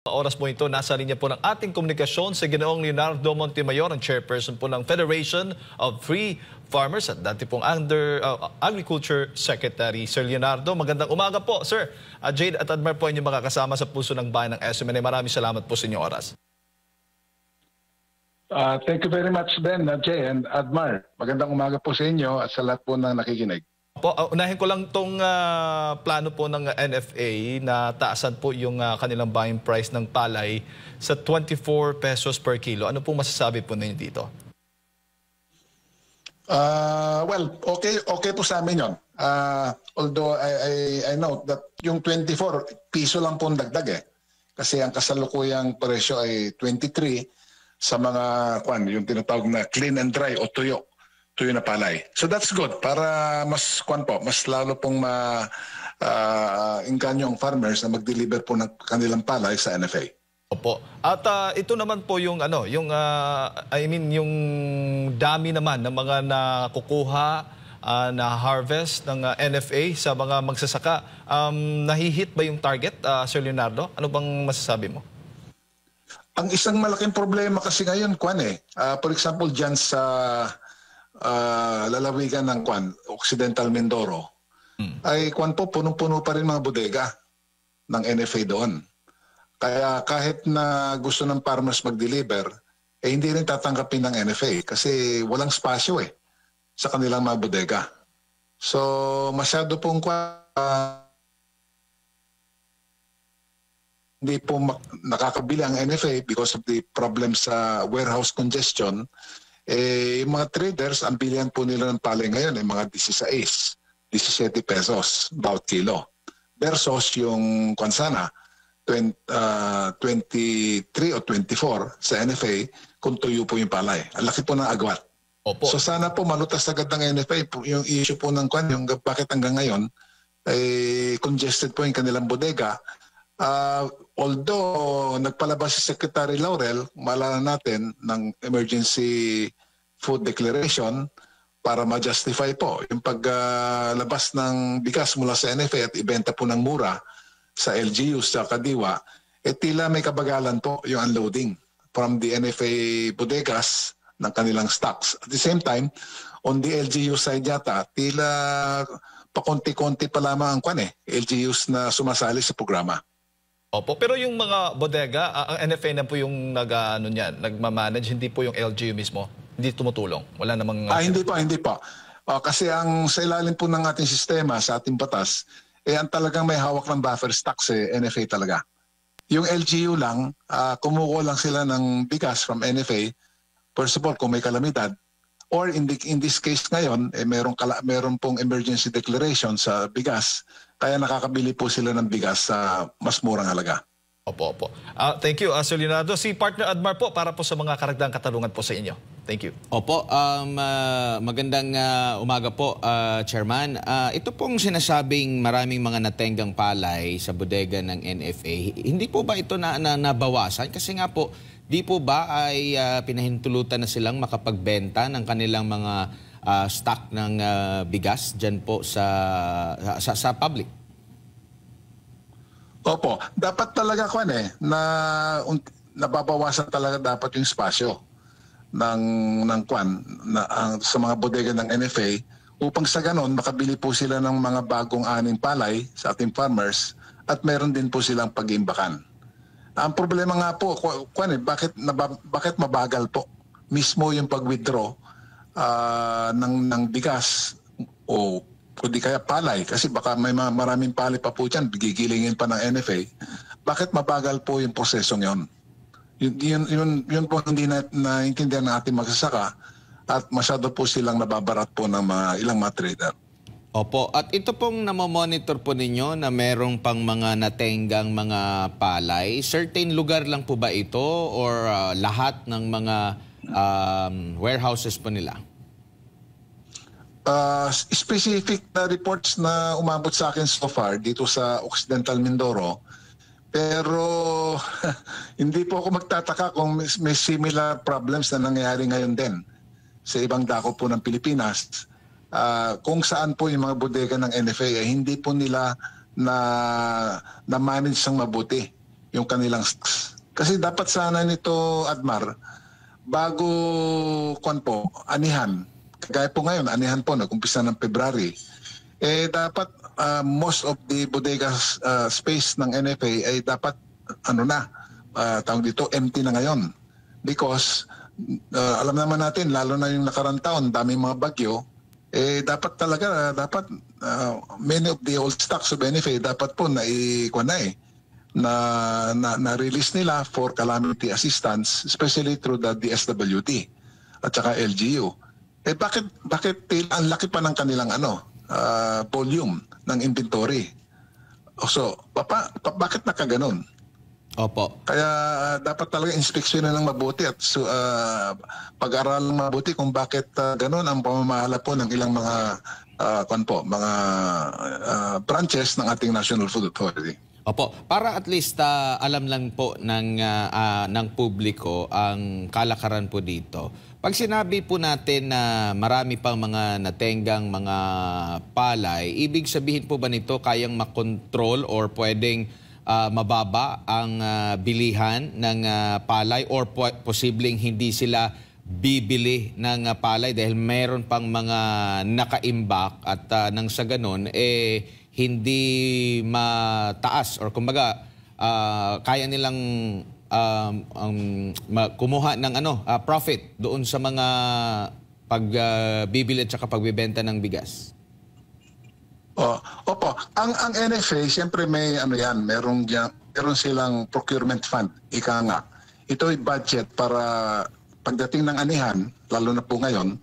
Oras po ito, nasa linya po ng ating komunikasyon si Ginoong Leonardo Montemayor, ang chairperson po ng Federation of Free Farmers at dati pong Agriculture Secretary. Sir Leonardo, magandang umaga po, sir. Jade at Admar po inyong makakasama sa puso ng bayan ng SMNA. Maraming salamat po sa inyong oras. Thank you very much Ben, Jay and Admar. Magandang umaga po sa inyo at sa lahat po na nakikinig. Unahin ko lang itong plano po ng NFA na taasan po yung kanilang buying price ng palay sa 24 pesos per kilo. Ano pong masasabi po ninyo dito? Well, okay po sa amin yun. Although I note that yung 24 piso lang po ang dagdag eh. Kasi ang kasalukuyang presyo ay 23 sa mga yung tinatawag na clean and dry o tuyo na palay. So that's good para mas mas lalo pong inganyo ang farmers na mag-deliver po ng kanilang palay sa NFA. Opo. At ito naman po yung yung dami naman ng mga nakukuha na harvest ng NFA sa mga magsasaka. Nahihit ba yung target, Sir Leonardo? Ano bang masasabi mo? Ang isang malaking problema kasi ngayon, for example, dyan sa lalawigan ng Occidental Mindoro, ay punong-puno pa rin mga bodega ng NFA doon. Kaya kahit na gusto ng farmers mag-deliver, hindi rin tatanggapin ng NFA kasi walang spasyo sa kanilang mga bodega. So masyado pong hindi po nakakabili ang NFA because of the problem sa warehouse congestion. Yung mga traders, ang bilihan po nila ng palay ngayon ay mga 17 pesos bawat kilo. Versus yung kwansana, 23 o 24 sa NFA kung tuyo po yung palay. Ang laki po ng agwat. Opo. So sana po malutas agad ng NFA yung issue po ng yung bakit hanggang ngayon ay congested po yung kanilang bodega. Although nagpalabas si Secretary Laurel, maalala natin, ng emergency food declaration para ma-justify po yung paglabas ng bigas mula sa NFA at ibenta po ng mura sa LGUs sa Kadiwa, tila may kabagalan po yung unloading from the NFA bodegas ng kanilang stocks. At the same time, on the LGU side yata, tila pakonti-konti pa lamang ang LGUs na sumasali sa programa. Opo, pero yung mga bodega, ang NFA na po yung nagmamanage, hindi po yung LGU mismo. Hindi tumutulong. Wala namang Hindi pa. Kasi ang sa ilalim po ng ating sistema, sa ating batas, ang talagang may hawak ng buffer stocks NFA talaga. Yung LGU lang, kumukuha lang sila ng bigas from NFA. First of all, kung may kalamidad, or in this case ngayon, meron pong emergency declaration sa bigas, kaya nakakabili po sila ng bigas sa mas murang halaga. Opo. Thank you, Sir Leonardo. Si Partner Admar po para po sa mga karagdagang katanungan po sa inyo. Thank you. Opo, magandang umaga po, Chairman. Ito pong sinasabing maraming mga natenggang palay sa bodega ng NFA, hindi po ba ito nabawasan? Kasi nga po, di po ba ay pinahintulutan na silang makapagbenta ng kanilang mga stock ng bigas dyan po sa public? Opo, dapat talaga na nababawasan talaga dapat yung spasyo sa mga bodega ng NFA upang sa ganon makabili po sila ng mga bagong aning palay sa ating farmers at meron din po silang pag-iimbakan. Ang problema nga po, bakit mabagal po mismo yung pag-withdraw ng bigas o di kaya palay, kasi baka may maraming palay pa po dyan, gigilingin pa ng NFA. Bakit mabagal po yung prosesong yon? Yun po hindi naintindihan ng ating magsasaka at masyado po silang nababarat po ng ilang mga trader. Opo, at ito pong namomonitor po ninyo na merong pang mga natenggang mga palay. Certain lugar lang po ba ito or lahat ng mga warehouses po nila? Specific na reports na umabot sa akin so far dito sa Occidental Mindoro, pero hindi po ako magtataka kung may similar problems na nangyayari ngayon din sa ibang dako po ng Pilipinas. Kung saan po yung mga bodega ng NFA hindi po nila na manage sang mabuti yung kanilang stocks. Kasi dapat sana nito, Admar, bago anihan, kagaya po ngayon, anihan po, nag-umpisa ng February, dapat most of the bodega space ng NFA ay dapat tawag dito, empty na ngayon. Because alam naman natin, lalo na yung nakarang taon, daming mga bagyo, dapat talaga, many of the old stocks of NFA dapat po na-release nila for calamity assistance, especially through the DSWD at saka LGU. Bakit ang laki pa ng kanilang volume ng inventory? So, bakit nakaganon? Opo. Kaya dapat talaga inspeksyonan ng mabuti at pag-aralan ng mabuti kung bakit ganon ang pamamahala po ng ilang mga branches ng ating National Food Authority. Opo, para at least alam lang po ng publiko ang kalakaran po dito. Pag sinabi po natin na marami pang mga natenggang mga palay, ibig sabihin po ba nito kayang makontrol or pwedeng mababa ang bilihan ng palay or posibleng hindi sila bibili ng palay dahil mayroon pang mga nakaimbak at nang sa ganun hindi mataas or kumbaga kaya nilang kumuha ng profit doon sa mga pagbibili at saka pagbebenta ng bigas. Opo. Ang NFA, siyempre may meron silang procurement fund, ika nga. Ito ay budget para pagdating ng anihan, lalo na po ngayon,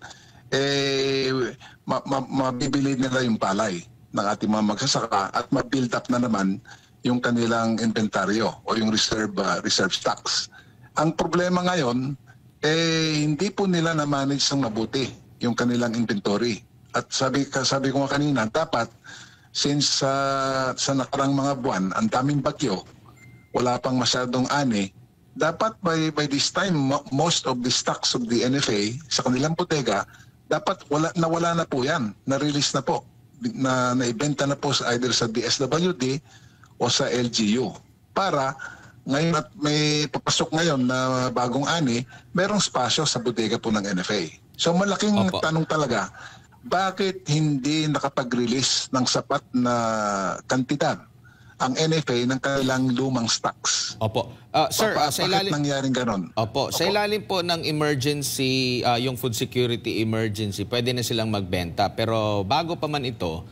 mabibili nila yung palay ng ating mga magsasaka at ma-build up na naman yung kanilang inventaryo o yung reserve stocks. Ang problema ngayon, hindi po nila na-manage ng mabuti yung kanilang inventory. At sabi ko nga kanina, dapat since sa nakarang mga buwan, ang daming bagyo, wala pang masyadong ani, dapat by this time, most of the stocks of the NFA sa kanilang bodega, dapat nawala na po yan, na-release na po, na naibenta na po either sa DSWD o sa LGU. Para ngayon at may papasok ngayon na bagong ani, merong spasyo sa bodega po ng NFA. So malaking tanong talaga, bakit hindi nakapag-release ng sapat na kantidad ang NFA ng kanilang lumang stocks? Opo. Sir, sa ilalim nangyaring ganon? Opo. Sa ilalim po ng emergency, yung food security emergency, pwede na silang magbenta. Pero bago pa man ito,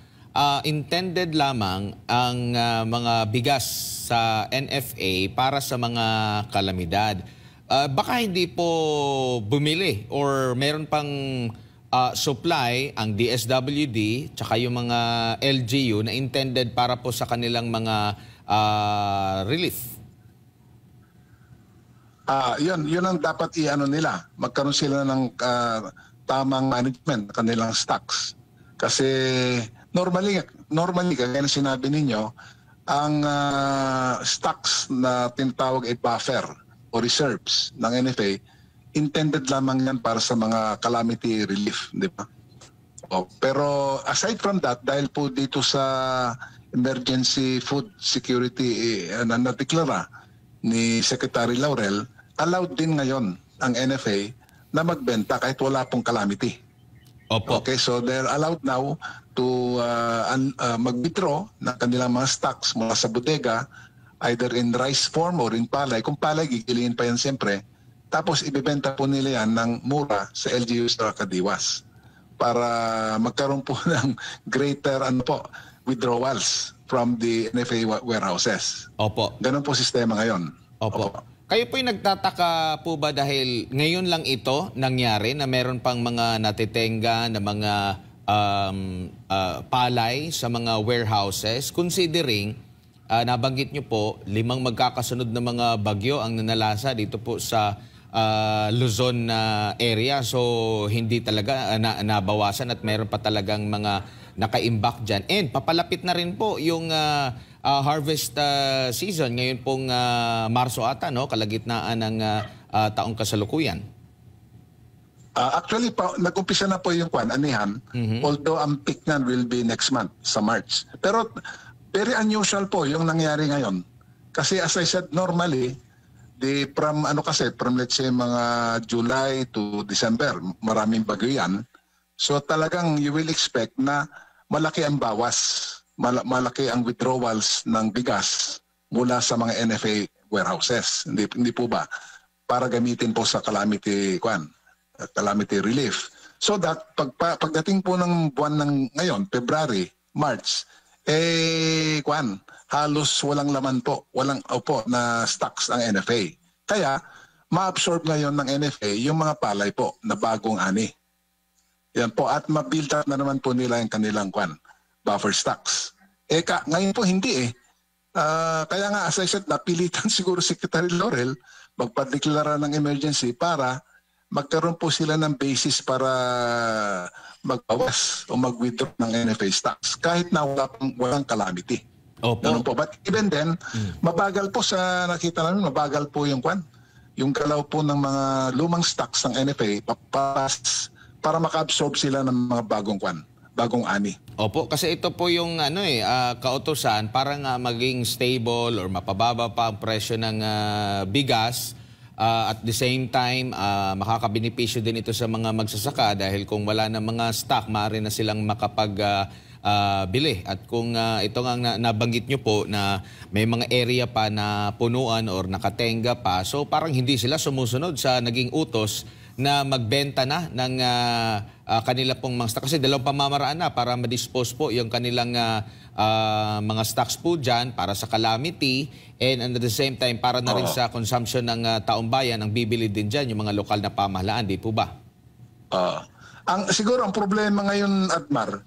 intended lamang ang mga bigas sa NFA para sa mga kalamidad. Baka hindi po bumili or meron pang supply ang DSWD tsaka yung mga LGU na intended para po sa kanilang mga relief. Yun ang dapat nila. Magkaroon sila ng tamang management ng kanilang stocks. Kasi normally kagaya na sinabi ninyo, ang stocks na tinatawag ay buffer o reserves ng NFA, intended lamang yan para sa mga calamity relief, di ba? Pero aside from that, dahil po dito sa emergency food security na nadeklara ni Secretary Laurel, allowed din ngayon ang NFA na magbenta kahit wala pong calamity. Opo. Okay, so they're allowed now to mag-withdraw ng kanilang mga stocks mula sa bodega, either in rice form or in palay. Kung palay, gigiliin pa yan siyempre. Tapos ibebenta po nila yan ng mura sa LGU sa Kadiwas para magkaroon po ng greater withdrawals from the NFA warehouses. Opo. Ganun po sistema ngayon. Opo. Kayo po'y nagtataka po ba dahil ngayon lang ito nangyari na meron pang mga natitenga na mga palay sa mga warehouses, considering nabanggit nyo po 5 magkakasunod na mga bagyo ang nanalasa dito po sa Luzon area. So hindi talaga nabawasan at meron pa talagang mga nakaimbak dyan. And papalapit na rin po yung harvest season ngayon pong Marso ata, no? Kalagitnaan ng taong kasalukuyan. Actually, nag-umpisa na po yung anihan, although ang peak niyan will be next month, sa March. Pero very unusual po yung nangyari ngayon Kasi as I said, normally, from let's say mga July to December, maraming bagyo yan. So talagang you will expect na malaki ang bawas, malaki ang withdrawals ng bigas mula sa mga NFA warehouses. Hindi po ba? Para gamitin po sa calamity relief. So that pagdating po ng buwan ng ngayon, February, March, halos walang laman po, na stocks ang NFA. Kaya ma-absorb ngayon ng NFA yung mga palay po na bagong ani. Yan po, at ma-build up na naman po nila yung kanilang buffer stocks. Ngayon po hindi kaya nga as I said, napilitan siguro Secretary Laurel magpadeklara ng emergency para magkaroon po sila ng basis para magbawas o mag-withdraw ng NFA stocks kahit na walang calamity. Opo. Ganun po. But even then, mabagal po sa nakita namin, mabagal po yung yung galaw po ng mga lumang stocks ng NFA para maka-absorb sila ng mga bagong ani. Opo, kasi ito po yung kautusan para nga maging stable or mapababa pa ang presyo ng bigas. At the same time, makakabenepisyo din ito sa mga magsasaka dahil kung wala na mga stock, maaari na silang bili. At kung ito nga nabanggit nyo po na may mga area pa na punuan or nakatenga pa, so parang hindi sila sumusunod sa naging utos na magbenta na ng kanila pong mga stock. Kasi dalawang pamamaraan na para ma-dispose po yung kanilang mga stocks po dyan para sa calamity and at the same time para na rin sa consumption ng taong bayan ang bibili din dyan yung mga lokal na pamahalaan, di po ba? Siguro ang problema ngayon, Admar,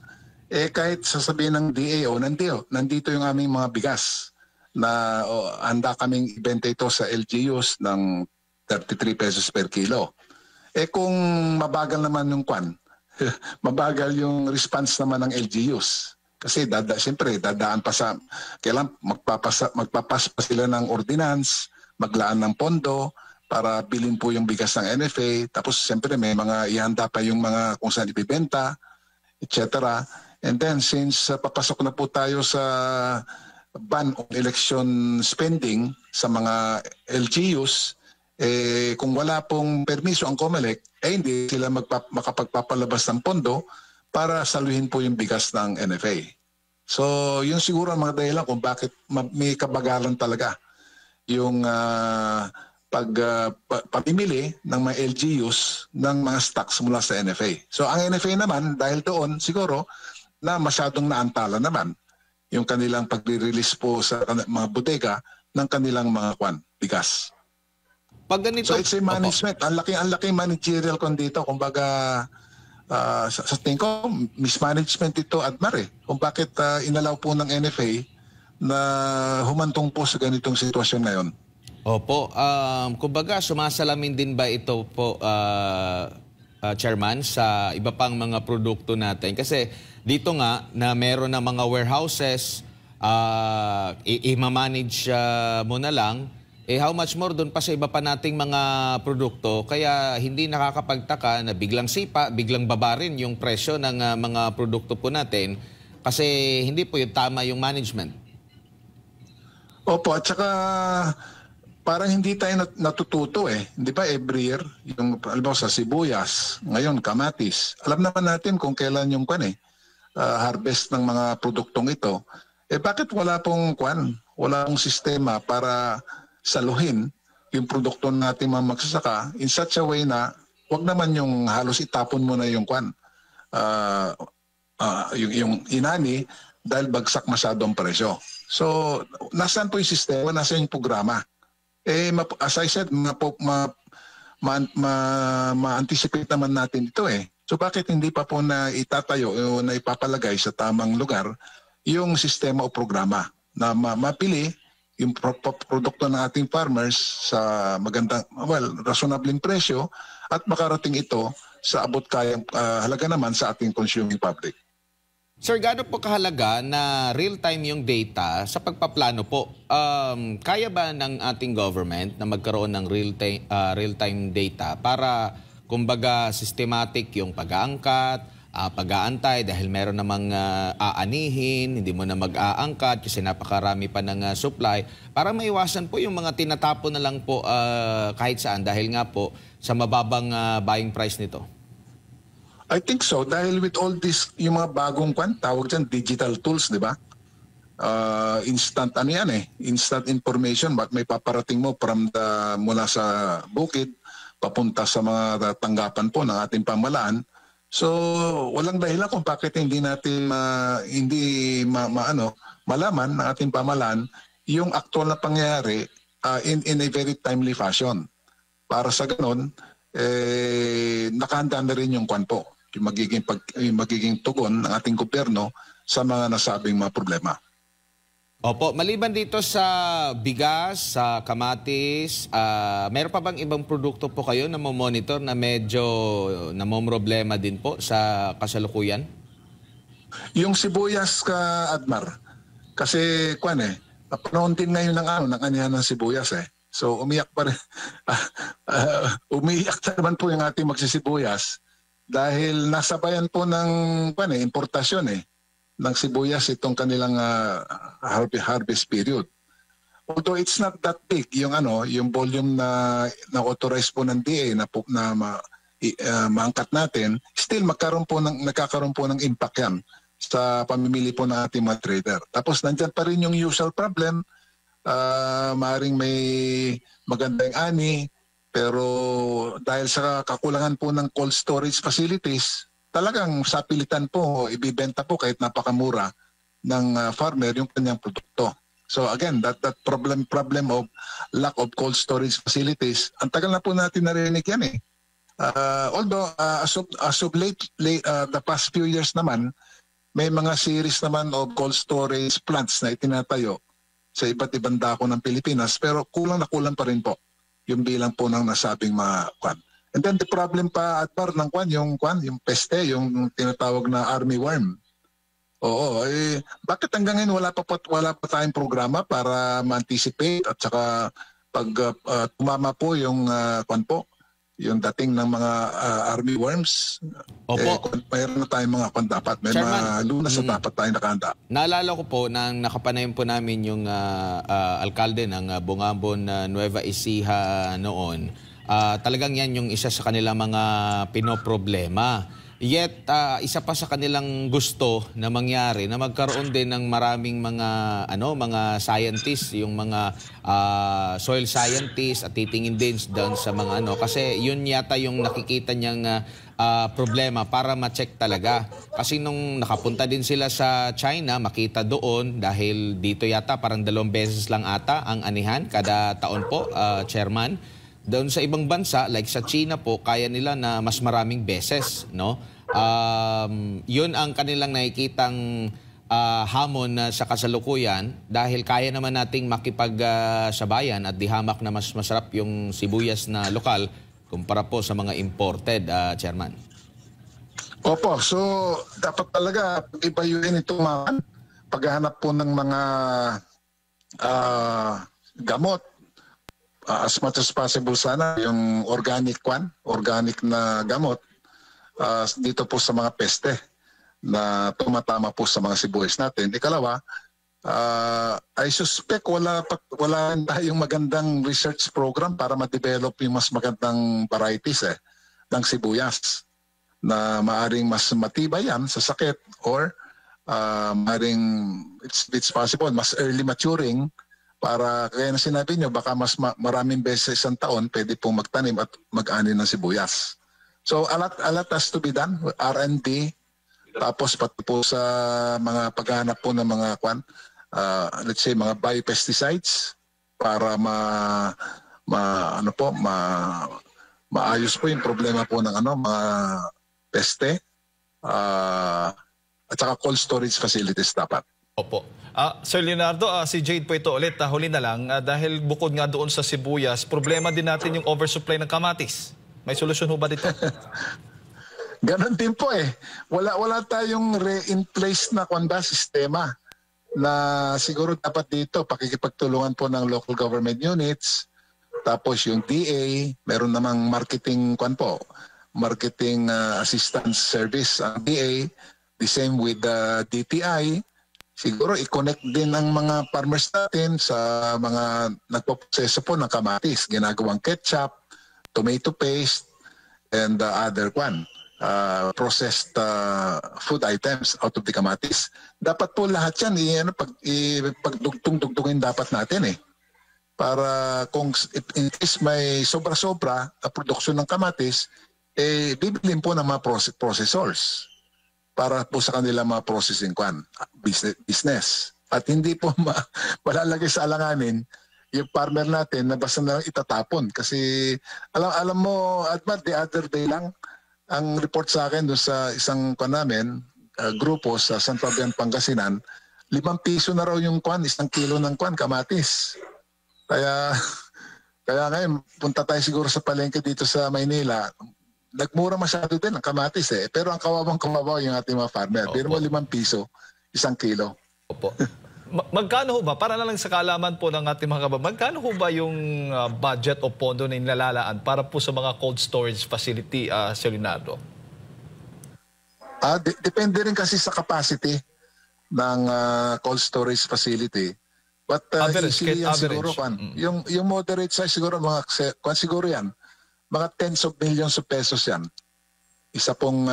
kahit sasabihin ng DAO, nandito yung aming mga bigas na handa kaming ibenta ito sa LGUs ng 33 pesos per kilo. Kung mabagal naman yung mabagal yung response naman ng LGUs. Kasi siyempre, dadaan pa kailan magpapas pa sila ng ordinance, maglaan ng pondo para bilhin po yung bigas ng NFA. Tapos siyempre may mga ihanda pa yung mga kung saan ibibenta, etc. And then since papasok na po tayo sa ban on election spending sa mga LGUs, kung wala pong permiso ang COMELEC, hindi sila makapagpapalabas ng pondo para saluhin po yung bigas ng NFA. So, yun siguro ang mga dahilan kung bakit may kabagalan talaga yung pamimili ng mga LGUs ng mga stocks mula sa NFA. So, ang NFA naman, dahil doon, siguro, na masyadong naantala naman yung kanilang pagre-release po sa mga bodega ng kanilang mga bigas. Pag ganito, So it's a management. Ang laki managerial kon dito. Kumbaga, sa tingin ko, mismanagement ito, Admar kung bakit inalaw po ng NFA na humantong po sa ganitong sitwasyon ngayon. Opo. Kumbaga, sumasalamin din ba ito po, Chairman, sa iba pang mga produkto natin? Kasi dito nga na meron na mga warehouses, i-manage mo na lang, how much more doon pa sa iba pa nating mga produkto. Kaya hindi nakakapagtaka na biglang sipa, biglang babarin yung presyo ng mga produkto po natin kasi hindi po yung tama yung management. Opo, at saka parang hindi tayo natututo Hindi ba every year, yung alam sa sibuyas, ngayon kamatis. Alam naman natin kung kailan yung harvest ng mga produktong ito. Bakit wala pong wala pong sistema para saluhin yung produkto natin mga magsasaka in such a way na wag naman yung halos itapon mo na yung yung inani dahil bagsak masyado ang presyo. So, nasaan po yung sistema, nasaan yung programa? As I said, ma-anticipate naman natin ito So, bakit hindi pa po na itatayo o na ipapalagay sa tamang lugar yung sistema o programa na mapili yung produkto ng ating farmers sa magandang, reasonabling presyo at makarating ito sa abot kayang halaga naman sa ating consuming public. Sir, gaano po kahalaga na real-time yung data sa pagpaplano po? Kaya ba ng ating government na magkaroon ng real-time data para kumbaga systematic yung pag-aangkat, pag-aantay dahil meron namang aanihin, hindi mo na mag-aangkat kasi napakarami pa ng supply, para maiwasan po yung mga tinatapon na lang po kahit saan dahil nga po sa mababang buying price nito? I think so dahil with all this yung mga bagong tawag dyan digital tools, di ba? Instant ano yan instant information, may paparating mo mula sa bukid papunta sa mga tanggapan po ng ating pamahalaan. So walang dahilan kung bakit hindi natin malaman ng ating pamahalaan yung aktual na pangyayari in a very timely fashion. Para sa ganon, nakahanda na rin yung yung magiging tugon ng ating gobyerno sa mga nasabing mga problema. Opo, maliban dito sa bigas, sa kamatis, meron pa bang ibang produkto po kayo na monitor na medyo namomroblema din po sa kasalukuyan? Yung sibuyas Admar, kasi panahon din ngayon ng anihan ng sibuyas So umiyak pa rin. Umiyak naman po yung ating magsisibuyas dahil nasabayan po ng importasyon ng sibuyas itong kanilang harvest period. Although it's not that big yung volume na authorize po ng DA na maangkat natin, still nagkakaroon po ng impact yan sa pamimili po ng ating mga trader. Tapos nandyan pa rin yung usual problem, maaaring may magandang ani, pero dahil sa kakulangan po ng cold storage facilities, talagang sa pilitan po, ibibenta po kahit napakamura ng farmer yung kanyang produkto. So again, that problem of lack of cold storage facilities, ang tagal na po natin narinig yan Although as of late, the past few years naman, may mga series naman of cold storage plants na itinatayo sa iba't ibang dako ng Pilipinas, pero kulang na kulang pa rin po yung bilang po ng nasabing mga And then the problem pa Admar ng yung peste, yung tinatawag na army worm. Oo, bakit hanggang ngayon wala pa tayong programa para ma-anticipate at saka pag tumama po yung yung dating ng mga army worms? Opo. Mayroon na tayong mga dapat. May Chairman, mga lunas na dapat tayong nakahanda. Naalala ko po nang nakapanayon po namin yung alkalde ng Bungabon Nueva Ecija noon. Talagang yan yung isa sa kanilang mga pinoproblema. Yet, isa pa sa kanilang gusto na mangyari na magkaroon din ng maraming mga scientists, yung mga soil scientists at titingin din doon sa mga kasi yun yata yung nakikita niyang problema para ma-check talaga. Kasi nung nakapunta din sila sa China, makita doon dahil dito yata parang 2 beses lang ata ang anihan kada taon po, Chairman. Doon sa ibang bansa, like sa China po, kaya nila na mas maraming beses, no? Yun ang kanilang nakikitang hamon sa kasalukuyan dahil kaya naman nating makipagsabayan at dihamak na mas masarap yung sibuyas na lokal kumpara po sa mga imported, Chairman. Opo, so dapat talaga ibayuin itong paghahanap po ng mga gamot. As much as possible sana yung organic na gamot dito po sa mga peste na tumatama po sa mga sibuyas natin. Ikalawa, I suspect wala tayong magandang research program para ma-develop yung mas magandang varieties ng sibuyas na maaring mas matibay yan sa sakit or maaring it's possible mas early maturing. Para kaya na sinabi nyo, baka mas maraming beses sa isang taon pwede pong magtanim at mag-ani ng sibuyas. So a lot has to be done, R&D, tapos pati po sa mga paghahanap po ng mga let's say mga biopesticides para maayos po yung problema po ng mga peste at saka cold storage facilities dapat. Opo. Sir Leonardo, si Jade po ito ulit. Huli na lang, dahil bukod nga doon sa sibuyas, problema din natin yung oversupply ng kamatis. May solusyon ho ba dito? Ganon din po Wala tayong in place na sistema na siguro dapat dito pakikipagtulungan po ng local government units, tapos yung DA, meron namang marketing Marketing Assistance Service, ang DA, the same with the DTI. Siguro i-connect din ang mga farmers natin sa mga nagpoproseso po ng kamatis, ginagawang ketchup, tomato paste, and other processed food items out of the kamatis. Dapat po lahat yan, pagdugtong-dugtungin dapat natin para kung in case may sobra-sobra na produksyon ng kamatis, bibilin po ng mga processors para po sa kanila mga processing business. At hindi po malalagay sa alanganin yung farmer natin na basta na lang itatapon. Kasi alam mo, Adman, the other day lang, ang report sa akin doon sa isang grupo sa San Fabian, Pangasinan, 5 piso na raw yung 1 kilo ng kamatis. Kaya ngayon, punta tayo siguro sa palengke dito sa Maynila. Nagmura masyado din ang kamatis Pero ang kawawang-kawawa yung ating mga farmer. Pero 5 piso, 1 kilo. Opo. Magkano ho ba, para na lang sa kaalaman po ng ating mga kababayan, magkano ho ba yung budget o pondo na inalalaan para po sa mga cold storage facility, Sir Leonardo? Depende rin kasi sa capacity ng cold storage facility. But siguro, yung moderate size siguro, siguro yan, mga tens of millions of pesos yan. Isa pong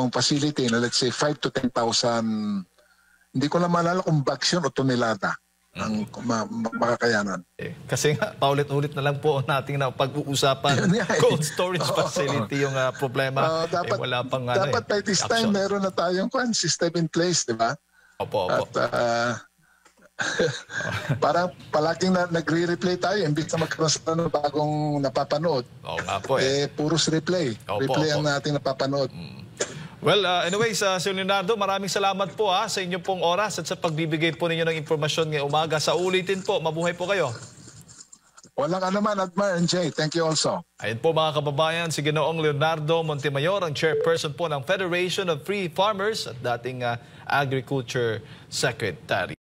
facility na let's say 5 to 10,000, hindi ko lang maalala kung bags yun o tonelada ang makakayanan. Kasi nga, paulit-ulit na lang po nating na pag-uusapan cold storage facility yung problema. Wala pang dapat by this time meron na tayong system in place, di ba? Opo. At parang palaging nagre-replay tayo imbis na magkaroon sa ng bagong napapanood. Oo nga po puros replay. Replay ang nating napapanood. Well, anyways, Sir Leonardo, maraming salamat po sa inyong pong oras at sa pagbibigay po ninyo ng impormasyon ngayong umaga. Sa ulitin po, mabuhay po kayo. Walang anuman, Admar and Jay. Thank you also. Ayun po mga kababayan, si Ginoong Leonardo Montemayor, ang chairperson po ng Federation of Free Farmers at dating Agriculture Secretary.